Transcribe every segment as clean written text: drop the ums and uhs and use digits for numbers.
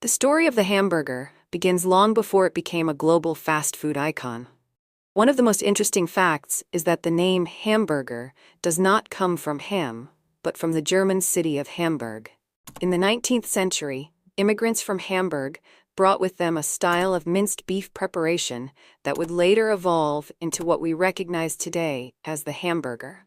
The story of the hamburger begins long before it became a global fast food icon. One of the most interesting facts is that the name hamburger does not come from ham, but from the German city of Hamburg. In the 19th century, immigrants from Hamburg brought with them a style of minced beef preparation that would later evolve into what we recognize today as the hamburger.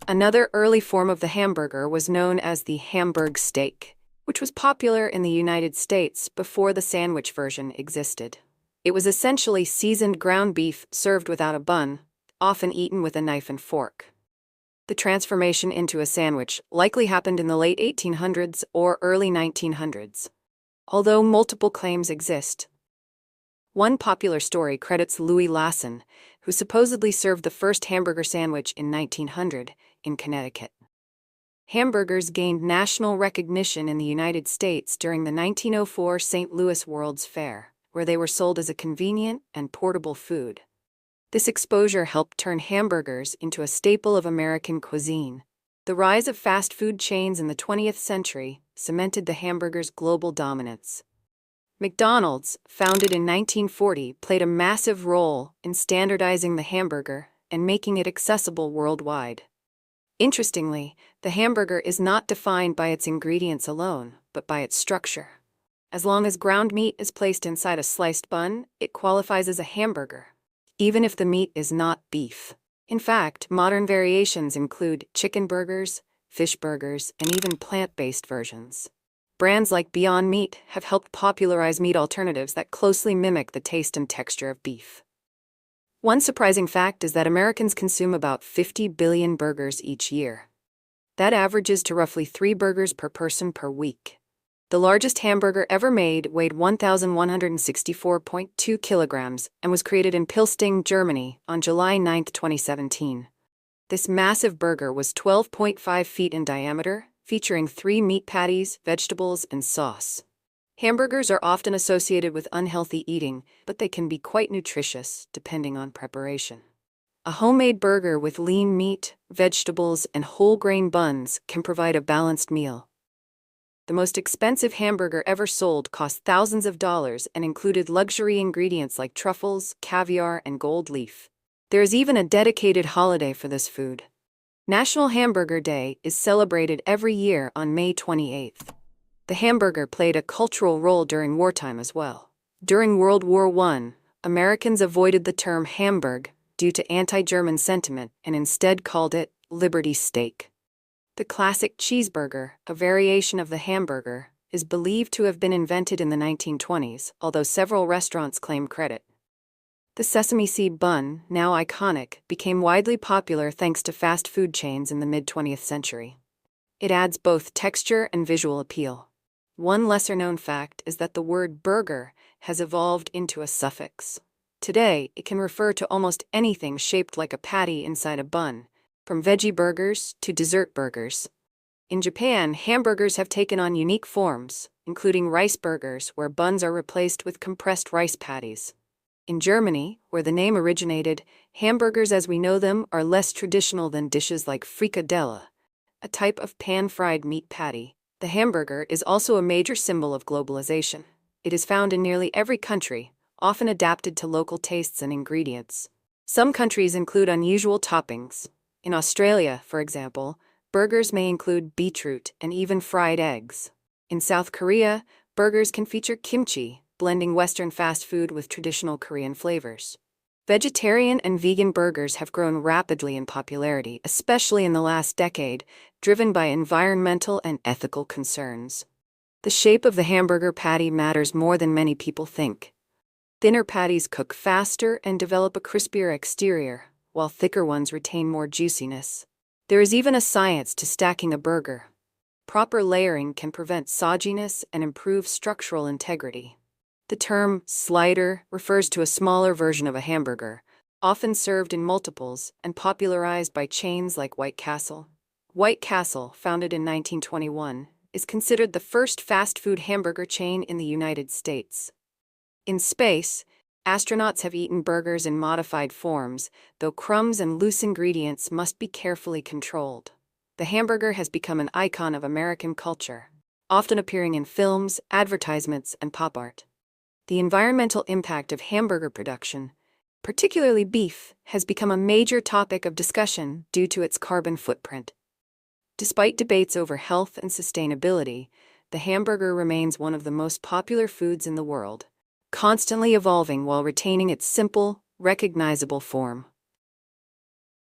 Another early form of the hamburger was known as the Hamburg steak, which was popular in the United States before the sandwich version existed. It was essentially seasoned ground beef served without a bun, often eaten with a knife and fork. The transformation into a sandwich likely happened in the late 1800s or early 1900s, although multiple claims exist. One popular story credits Louis Lasson, who supposedly served the first hamburger sandwich in 1900 in Connecticut. Hamburgers gained national recognition in the United States during the 1904 St. Louis World's Fair, where they were sold as a convenient and portable food. This exposure helped turn hamburgers into a staple of American cuisine. The rise of fast food chains in the 20th century cemented the hamburger's global dominance. McDonald's, founded in 1940, played a massive role in standardizing the hamburger and making it accessible worldwide. Interestingly, the hamburger is not defined by its ingredients alone, but by its structure. As long as ground meat is placed inside a sliced bun, it qualifies as a hamburger, even if the meat is not beef. In fact, modern variations include chicken burgers, fish burgers, and even plant-based versions. Brands like Beyond Meat have helped popularize meat alternatives that closely mimic the taste and texture of beef. One surprising fact is that Americans consume about 50 billion burgers each year. That averages to roughly 3 burgers per person per week. The largest hamburger ever made weighed 1,164.2 kilograms and was created in Pilsting, Germany, on July 9, 2017. This massive burger was 12.5 feet in diameter, featuring 3 meat patties, vegetables, and sauce. Hamburgers are often associated with unhealthy eating, but they can be quite nutritious, depending on preparation. A homemade burger with lean meat, vegetables, and whole-grain buns can provide a balanced meal. The most expensive hamburger ever sold cost thousands of dollars and included luxury ingredients like truffles, caviar, and gold leaf. There is even a dedicated holiday for this food. National Hamburger Day is celebrated every year on May 28th. The hamburger played a cultural role during wartime as well. During World War I, Americans avoided the term Hamburg due to anti-German sentiment and instead called it Liberty Steak. The classic cheeseburger, a variation of the hamburger, is believed to have been invented in the 1920s, although several restaurants claim credit. The sesame seed bun, now iconic, became widely popular thanks to fast food chains in the mid-20th century. It adds both texture and visual appeal. One lesser-known fact is that the word burger has evolved into a suffix. Today, it can refer to almost anything shaped like a patty inside a bun, from veggie burgers to dessert burgers. In Japan, hamburgers have taken on unique forms, including rice burgers, where buns are replaced with compressed rice patties. In Germany, where the name originated, hamburgers as we know them are less traditional than dishes like frikadelle, a type of pan-fried meat patty. The hamburger is also a major symbol of globalization. It is found in nearly every country, often adapted to local tastes and ingredients. Some countries include unusual toppings. In Australia, for example, burgers may include beetroot and even fried eggs. In South Korea, burgers can feature kimchi, blending Western fast food with traditional Korean flavors. Vegetarian and vegan burgers have grown rapidly in popularity, especially in the last decade, driven by environmental and ethical concerns. The shape of the hamburger patty matters more than many people think. Thinner patties cook faster and develop a crispier exterior, while thicker ones retain more juiciness. There is even a science to stacking a burger. Proper layering can prevent sogginess and improve structural integrity. The term slider refers to a smaller version of a hamburger, often served in multiples and popularized by chains like White Castle. White Castle, founded in 1921, is considered the first fast food hamburger chain in the United States. In space, astronauts have eaten burgers in modified forms, though crumbs and loose ingredients must be carefully controlled. The hamburger has become an icon of American culture. often appearing in films, advertisements, and pop art. The environmental impact of hamburger production, particularly beef, has become a major topic of discussion due to its carbon footprint. Despite debates over health and sustainability, the hamburger remains one of the most popular foods in the world, constantly evolving while retaining its simple, recognizable form.